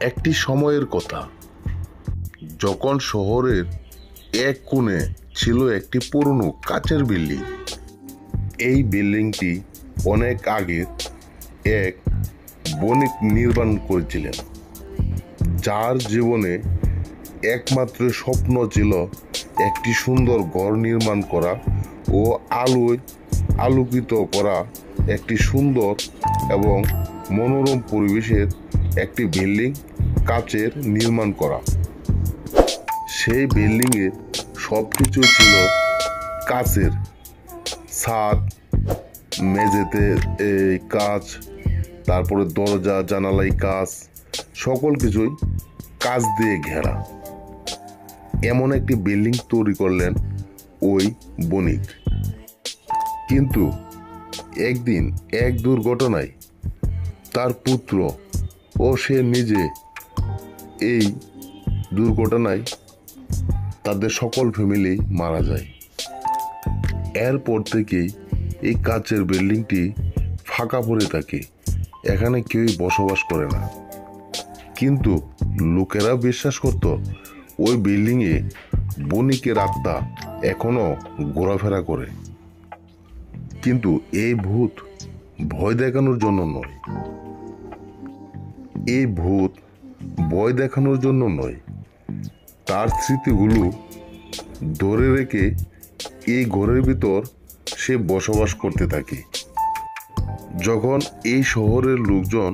একটি সময়ের কথা, যখন শহরের এক কোণে ছিল একটি পুরনো কাচের বিল্ডিং। এই বিল্ডিংটি অনেক আগে এক বণিক নির্মাণ করেছিলেন, যার জীবনে একমাত্র স্বপ্ন ছিল একটি সুন্দর ঘর নির্মাণ করা ও আলোয় আলোকিত করা একটি সুন্দর এবং মনোরম পরিবেশের একটি বিল্ডিং কাচের নির্মাণ করা। সেই বিল্ডিংয়ে সব কিছু ছিল কাচের, ছাদ, মেঝেতে কাচ, তারপরে দরজা জানালাই কাচ, সকল কিছুই কাচ দিয়ে ঘেরা। এমন একটি বিল্ডিং তৈরি করলেন ওই বণিক। কিন্তু একদিন এক দুর্ঘটনায় তার পুত্র ও সে নিজে এই দুর্ঘটনায় তাদের সকল ফ্যামিলি মারা যায়। এরপর থেকেই এই কাচের বিল্ডিংটি ফাঁকা পড়ে থাকে, এখানে কেউই বসবাস করে না। কিন্তু লোকেরা বিশ্বাস করত ওই বিল্ডিংয়ে বণিকের আত্মা এখনো ঘোরাফেরা করে। কিন্তু এই ভূত ভয় দেখানোর জন্য নয়, এই ভূত ভয় দেখানোর জন্য নয়, তার স্মৃতিগুলো ধরে রেখে এই ঘরের ভিতর সে বসবাস করতে থাকে। যখন এই শহরের লোকজন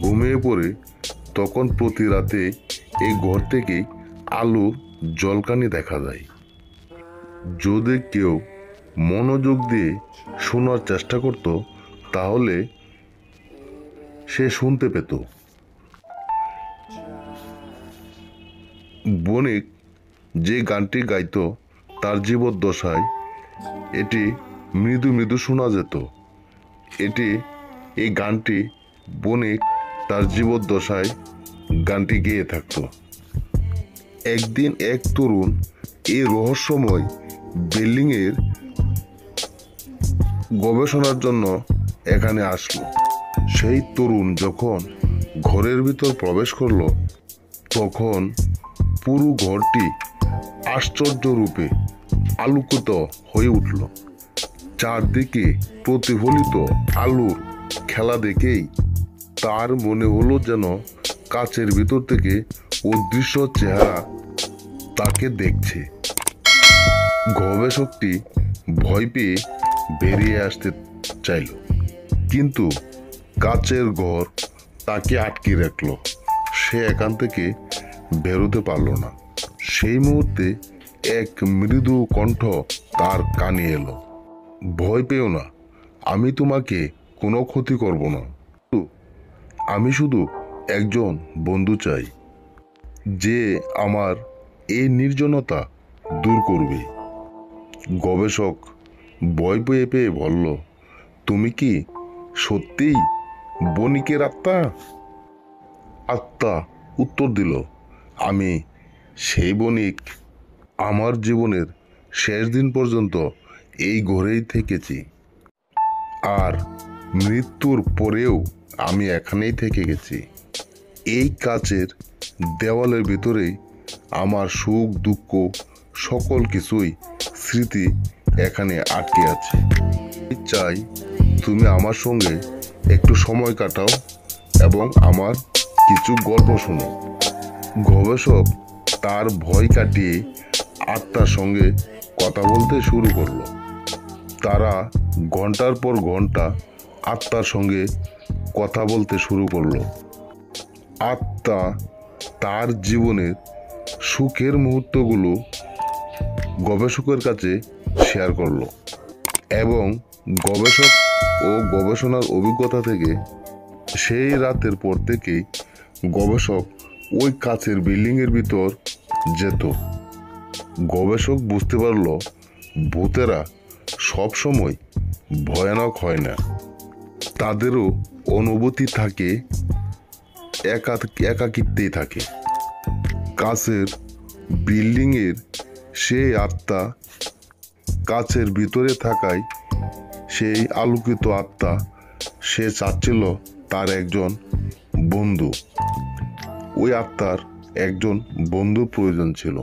ঘুমিয়ে পড়ে, তখন প্রতি রাতে এই ঘর থেকে আলোর ঝলকানি দেখা যায়। যদি কেউ মনোযোগ দিয়ে শোনার চেষ্টা করত, তাহলে সে শুনতে পেত। বণিক যে গানটি গাইত, তার জীবদ্দশায় এটি মৃদু মৃদু শোনা যেত। এই গানটি বণিক তার জীবদ্দশায় গানটি গেয়ে থাকত। একদিন এক তরুণ এই রহস্যময় বিল্ডিংয়ের গবেষণার জন্য এখানে আসলো। সেই তরুণ যখন ঘরের ভিতর প্রবেশ করলো, তখন পুরো ঘরটি আশ্চর্য রূপে আলোকিত হয়ে উঠল। চারদিকে প্রতিফলিত আলোর খেলা দেখেই তার মনে হলো যেন কাচের ভিতর থেকে অদৃশ্য চেহারা তাকে দেখছে। গবেষকটি ভয় পেয়ে বেরিয়ে আসতে চাইল, কিন্তু কাচের ঘর তাকে আটকে রাখল। সে এখান থেকে বেরোতে পারল না। সেই মুহূর্তে এক মৃদু কণ্ঠ তার কানে এলো, ভয় পেও না, আমি তোমাকে কোনো ক্ষতি করব না। আমি শুধু একজন বন্ধু চাই, যে আমার এই নির্জনতা দূর করবে। গবেষক ভয় পেয়ে পেয়ে বলল, তুমি কি সত্যিই বণিকের আত্মা? আত্মা উত্তর দিল, আমি সেই বণিক। আমার জীবনের শেষ দিন পর্যন্ত এই ঘরেই থেকেছি, আর মৃত্যুর পরেও আমি এখানেই থেকে গেছি। এই কাচের দেওয়ালের ভিতরেই আমার সুখ দুঃখ সকল কিছুই স্মৃতি এখানে আটকে আছে। চাই তুমি আমার সঙ্গে একটু সময় কাটাও এবং আমার কিছু গল্প শোনো। গবেষক তার ভয় কাটিয়ে আত্মার সঙ্গে কথা বলতে শুরু করলো। তারা ঘন্টার পর ঘন্টা আত্মার সঙ্গে কথা বলতে শুরু করলো। আত্মা তার জীবনের সুখের মুহূর্তগুলো গবেষকের কাছে শেয়ার করলো, এবং গবেষক ও গবেষণার অভিজ্ঞতা থেকে সেই রাতের পর থেকেই গবেষক ওই কাচের বিল্ডিংয়ের ভিতর যেত। গবেষক বুঝতে পারল, ভূতেরা সবসময় ভয়ানক হয় না, তাদেরও অনুভূতি থাকে, একাকিত্বেই থাকে। কাচের বিল্ডিংয়ের সেই আত্মা কাচের ভিতরে থাকায়, সেই আলোকিত আত্মা সে চাচ্ছিল তার একজন বন্ধু। ওই আত্মার একজন বন্ধু প্রয়োজন ছিল।